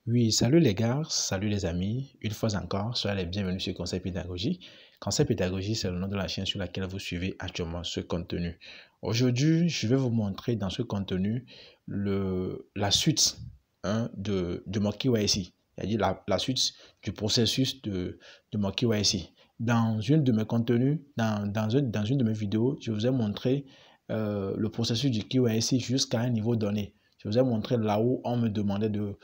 Oui, salut les gars, salut les amis. Une fois encore, soyez les bienvenus sur Conseil Pédagogie. Conseil Pédagogie, c'est le nom de la chaîne sur laquelle vous suivez actuellement ce contenu. Aujourd'hui, je vais vous montrer dans ce contenu la suite de mon KYC, c'est-à-dire la suite du processus de mon KYC. Dans une de mes contenus, dans une de mes vidéos, je vous ai montré le processus du KYC jusqu'à un niveau donné. Je vous ai montré là où on me demandait de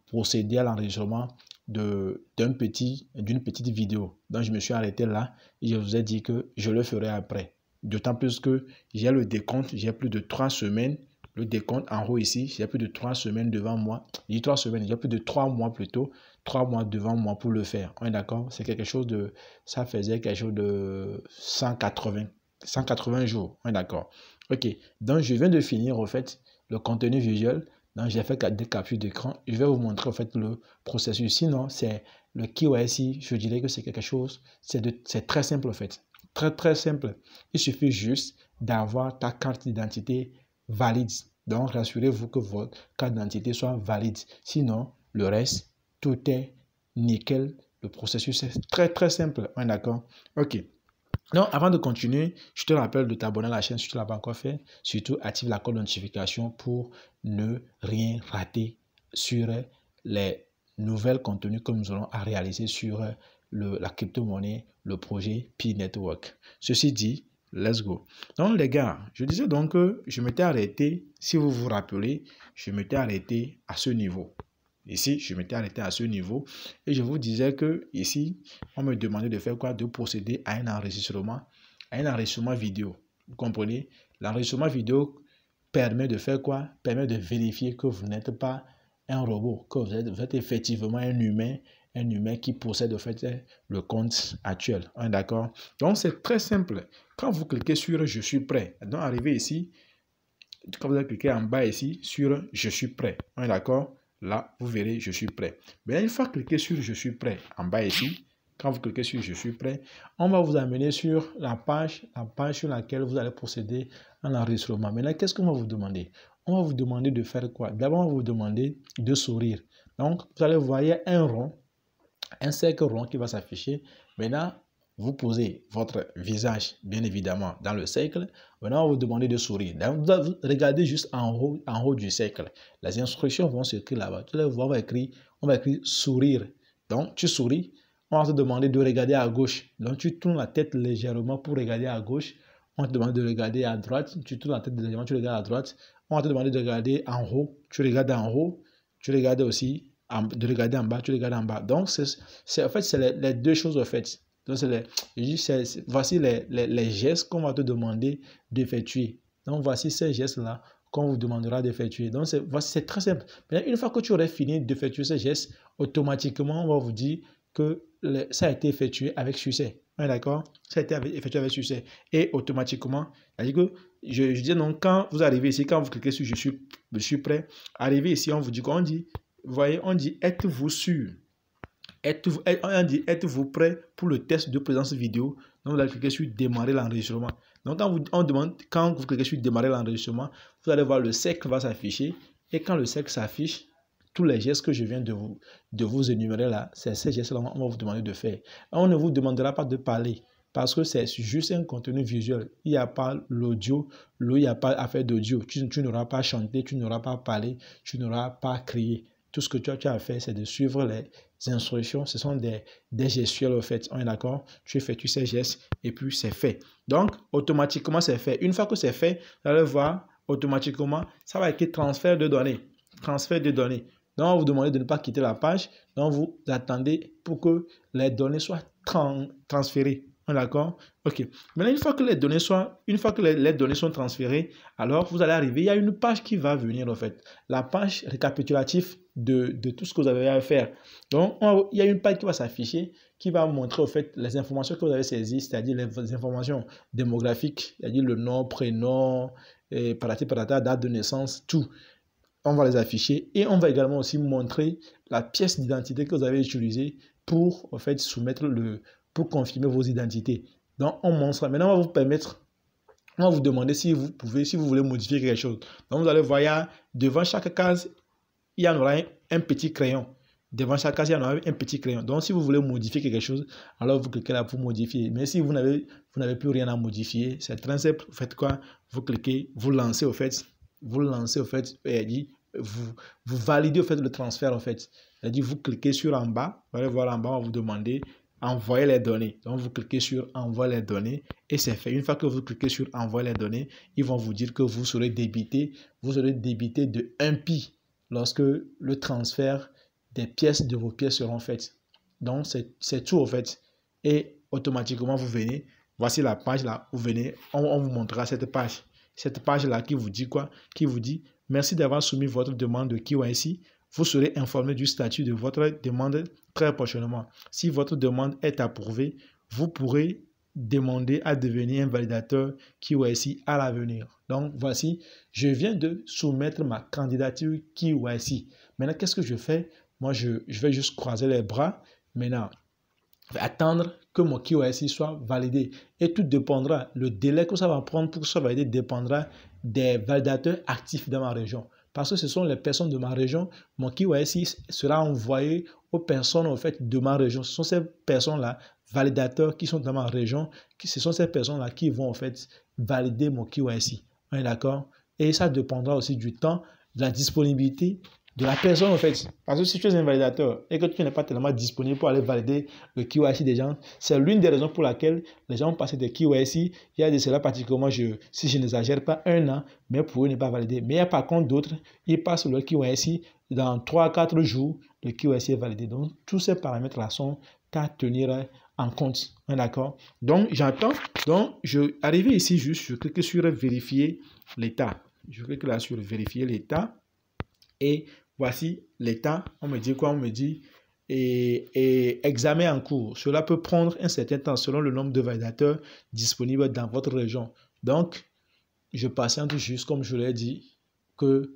procéder à l'enregistrement d'une petite vidéo. Donc, je me suis arrêté là et je vous ai dit que je le ferai après. D'autant plus que j'ai le décompte, j'ai plus de 3 semaines. Le décompte en haut ici, j'ai plus de 3 semaines devant moi. Je dis 3 semaines, j'ai plus de 3 mois plutôt. 3 mois devant moi pour le faire. On est d'accord? C'est quelque chose de... Ça faisait quelque chose de 180 jours. On est d'accord? Ok. Donc, je viens de finir, en fait, le contenu visuel. Donc, j'ai fait des captures d'écran. Je vais vous montrer en fait le processus. Sinon, c'est le KYC. Je dirais que c'est quelque chose, c'est très simple en fait. Très simple. Il suffit juste d'avoir ta carte d'identité valide. Donc, rassurez-vous que votre carte d'identité soit valide. Sinon, le reste, tout est nickel. Le processus est très simple. On est d'accord? Ok. Donc, avant de continuer, je te rappelle de t'abonner à la chaîne si tu ne l'as pas encore fait. Surtout, active la cloche de notification pour ne rien rater sur les nouvelles contenus que nous allons à réaliser sur la crypto-monnaie, le projet P-Network. Ceci dit, let's go. Donc, les gars, je disais donc que je m'étais arrêté, si vous vous rappelez, je m'étais arrêté à ce niveau. Ici, je m'étais arrêté à ce niveau et je vous disais que ici, on me demandait de faire quoi? De procéder à un enregistrement vidéo. Vous comprenez? L'enregistrement vidéo permet de faire quoi? Permet de vérifier que vous n'êtes pas un robot, que vous êtes effectivement un humain qui possède en fait le compte actuel. On est d'accord? Donc, c'est très simple. Quand vous cliquez sur « Je suis prêt », donc arrivé ici, quand vous allez cliquer en bas ici sur « Je suis prêt », on est d'accord? Là, vous verrez « Je suis prêt ». Mais une fois cliqué sur « Je suis prêt » en bas ici, quand vous cliquez sur « Je suis prêt », on va vous amener sur la page sur laquelle vous allez procéder à l'enregistrement. Maintenant, qu'est-ce qu'on va vous demander? On va vous demander de faire quoi? D'abord, on va vous demander de sourire. Donc, vous allez voir, il y a un cercle rond qui va s'afficher. Maintenant, vous posez votre visage, bien évidemment, dans le cercle. Maintenant, on va vous demander de sourire. Donc, vous regardez juste en haut du cercle. Les instructions vont s'écrire là-bas. Vous allez voir, on va écrire sourire. Donc, tu souris. On va te demander de regarder à gauche. Donc, tu tournes la tête légèrement pour regarder à gauche. On va te demander de regarder à droite. Tu tournes la tête légèrement, tu regardes à droite. On va te demander de regarder en haut. Tu regardes en haut. Tu regardes aussi de regarder en bas, tu regardes en bas. Donc, en fait, c'est les deux choses, en fait. Donc, voici les gestes qu'on va te demander d'effectuer. Donc, voici ces gestes-là qu'on vous demandera d'effectuer. Donc, c'est très simple. Mais une fois que tu aurais fini d'effectuer ces gestes, automatiquement, on va vous dire que ça a été effectué avec succès. D'accord? Ça a été effectué avec succès. Et automatiquement, c'est-à-dire que je dis donc, quand vous arrivez ici, quand vous cliquez sur je suis prêt, arrivé ici, on vous dit qu'on dit, vous voyez, on dit êtes-vous sûr? On dit êtes-vous prêt pour le test de présence vidéo? Donc, vous allez cliquer sur démarrer l'enregistrement. Donc, quand vous cliquez sur démarrer l'enregistrement, vous allez voir le cercle va s'afficher. Et quand le cercle s'affiche, tous les gestes que je viens de vous énumérer là, c'est ces gestes-là qu'on va vous demander de faire. On ne vous demandera pas de parler parce que c'est juste un contenu visuel. Il n'y a pas l'audio, il n'y a pas affaire d'audio. Tu n'auras pas chanté, tu n'auras pas parlé, tu n'auras pas crié. Tout ce que tu as à faire, c'est de suivre les instructions. Ce sont des gestuels, en fait. On est d'accord? Tu effectues ces gestes et puis c'est fait. Donc, automatiquement, c'est fait. Une fois que c'est fait, vous allez voir, automatiquement, ça va être transfert de données. Transfert de données. Donc, on va vous demander de ne pas quitter la page. Donc, vous attendez pour que les données soient transférées. D'accord? OK. Maintenant, une fois que les données sont transférées, alors vous allez arriver, il y a une page qui va venir en fait. La page récapitulative de tout ce que vous avez à faire. Donc, il y a une page qui va s'afficher, qui va montrer en fait les informations que vous avez saisies, c'est-à-dire les informations démographiques, c'est-à-dire le nom, prénom, patati patata, date de naissance, tout. On va les afficher et on va également aussi montrer la pièce d'identité que vous avez utilisée pour en fait pour confirmer vos identités. Donc on montre ça. Maintenant on va vous permettre, on va vous demander si vous voulez modifier quelque chose. Donc vous allez voir, devant chaque case, il y en aura un petit crayon. Devant chaque case, il y en a un petit crayon. Donc, si vous voulez modifier quelque chose, alors vous cliquez là pour modifier. Mais si vous n'avez plus rien à modifier, c'est très simple. Vous faites quoi? Vous cliquez, vous lancez au fait, vous validez au fait le transfert au fait. C'est-à-dire, vous cliquez sur en bas, vous allez voir en bas, on va vous demander envoyer les données. Donc, vous cliquez sur envoyer les données et c'est fait. Une fois que vous cliquez sur envoyer les données, ils vont vous dire que vous serez débité de 1 pi lorsque le transfert des pièces de vos pièces seront faites. Donc, c'est tout en fait. Et automatiquement, vous venez, voici la page là, vous venez, on vous montrera cette page. Cette page-là qui vous dit quoi? Qui vous dit, merci d'avoir soumis votre demande de KYC. Vous serez informé du statut de votre demande très prochainement. Si votre demande est approuvée, vous pourrez demander à devenir un validateur KYC à l'avenir. Donc, voici, je viens de soumettre ma candidature KYC. Maintenant, qu'est-ce que je fais? Moi, je vais juste croiser les bras. Maintenant, attendre que mon KYC soit validé. Et tout dépendra, le délai que ça va prendre pour que ça soit validé dépendra des validateurs actifs dans ma région. Parce que ce sont les personnes de ma région, mon KYC sera envoyé aux personnes en fait, de ma région. Ce sont ces personnes-là, validateurs qui sont dans ma région, ce sont ces personnes-là qui vont en fait valider mon KYC. On est d'accord? Et ça dépendra aussi du temps, de la disponibilité de la personne en fait. Parce que si tu es un validateur et que tu n'es pas tellement disponible pour aller valider le KYC des gens, c'est l'une des raisons pour laquelle les gens ont passé des KYC. Il y a de cela pratiquement, si je n'exagère pas, 1 an, mais pour eux n'est pas validé. Mais il y a par contre d'autres, ils passent le KYC dans 3-4 jours, le KYC est validé. Donc tous ces paramètres-là sont à tenir en compte. D'accord? Donc j'attends. Donc je arrive ici juste, je clique sur vérifier l'état. Je clique là sur vérifier l'état. Et voici l'état. On me dit quoi? On me dit examen en cours. Cela peut prendre un certain temps selon le nombre de validateurs disponibles dans votre région. Donc, je patiente juste, comme je l'ai dit, que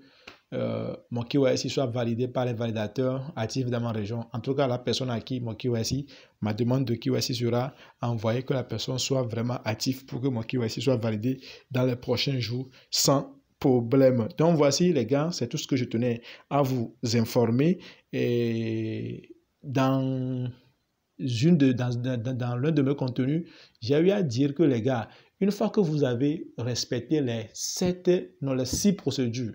mon KYC soit validé par les validateurs actifs dans ma région. En tout cas, la personne à qui mon KYC, ma demande de KYC sera envoyée, que la personne soit vraiment active pour que mon KYC soit validé dans les prochains jours sans problème. Donc voici les gars, c'est tout ce que je tenais à vous informer. Et dans l'un de mes contenus, j'ai eu à dire que les gars, une fois que vous avez respecté les 6 procédures,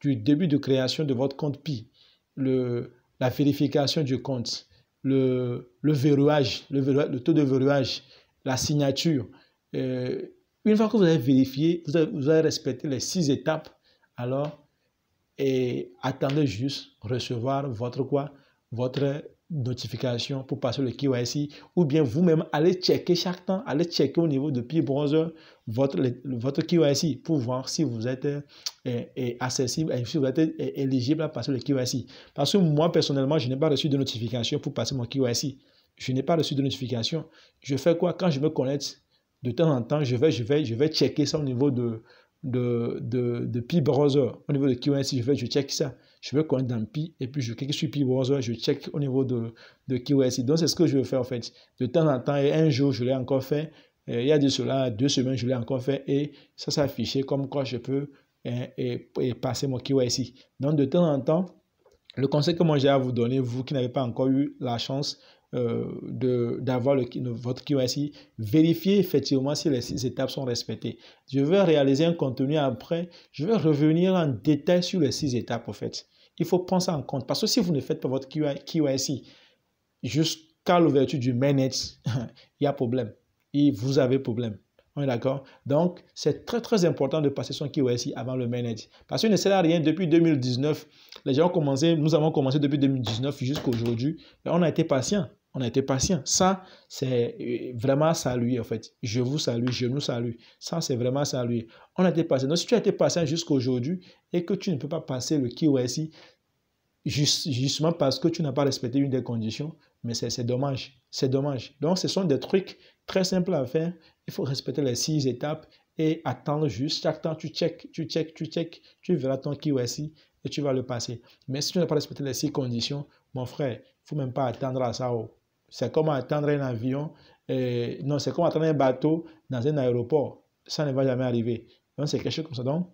du début de création de votre compte PI, la vérification du compte, le verrouillage, le taux de verrouillage, la signature, une fois que vous avez vérifié, vous avez respecté les 6 étapes, alors attendez juste recevoir votre notification pour passer le KYC, ou bien vous-même allez checker chaque temps, allez checker au niveau de Pi Browser votre KYC pour voir si vous êtes accessible, si vous êtes éligible à passer le KYC. Parce que moi, personnellement, je n'ai pas reçu de notification pour passer mon KYC. Je n'ai pas reçu de notification. Je fais quoi? Quand je me connecte, de temps en temps, je vais checker ça au niveau de Pi Browser. Au niveau de KYC, je check ça. Je vais connecter dans Pi et puis je clique sur Pi Browser, je check au niveau de KYC. Donc, c'est ce que je vais faire en fait. De temps en temps, et un jour, je l'ai encore fait. Il y a de cela 2 semaines, je l'ai encore fait et ça s'est affiché comme quoi je peux passer mon KYC. Donc, de temps en temps, le conseil que moi j'ai à vous donner, vous qui n'avez pas encore eu la chance d'avoir votre KYC, vérifiez effectivement si les 6 étapes sont respectées. Je vais réaliser un contenu après, je vais revenir en détail sur les 6 étapes en fait. Il faut prendre ça en compte parce que si vous ne faites pas votre KYC jusqu'à l'ouverture du mainnet, il y a problème. Et vous avez problème. On est d'accord? Donc, c'est très, très important de passer son KYC avant le mainnet. Parce qu'il ne sert à rien depuis 2019. Les gens ont commencé, nous avons commencé depuis 2019 jusqu'à aujourd'hui. On a été patient. On a été patient. Ça, c'est vraiment saluer en fait. Je vous salue, je nous salue. Ça, c'est vraiment saluer. On a été patient. Donc, si tu as été patient jusqu'à aujourd'hui et que tu ne peux pas passer le KYC justement parce que tu n'as pas respecté une des conditions, mais c'est dommage. C'est dommage. Donc, ce sont des trucs très simples à faire. Il faut respecter les 6 étapes et attendre juste. Chaque temps, tu check. Tu verras ton KYC et tu vas le passer. Mais si tu n'as pas respecté les 6 conditions, mon frère, il ne faut même pas attendre à ça. C'est comme attendre un avion. Non, c'est comme attendre un bateau dans un aéroport. Ça ne va jamais arriver. Donc, c'est quelque chose comme ça. Donc,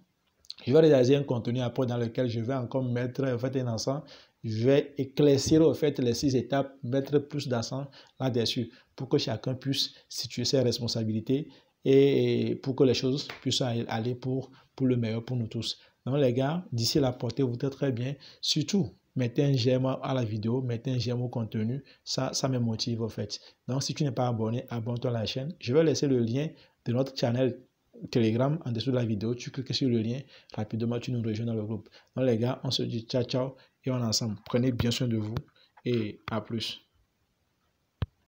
Je vais réaliser un contenu après dans lequel je vais encore mettre en fait un accent. Je vais éclaircir en fait les 6 étapes, mettre plus d'accent là-dessus pour que chacun puisse situer ses responsabilités et pour que les choses puissent aller pour le meilleur pour nous tous. Donc les gars, d'ici là, portez-vous très bien. Surtout, mettez un j'aime à la vidéo, mettez un j'aime au contenu. Ça me motive en fait. Donc si tu n'es pas abonné, abonne-toi à la chaîne. Je vais laisser le lien de notre channel Telegram en dessous de la vidéo. Tu cliques sur le lien, rapidement tu nous rejoins dans le groupe. Donc les gars, on se dit ciao ciao et on est ensemble. Prenez bien soin de vous et à plus.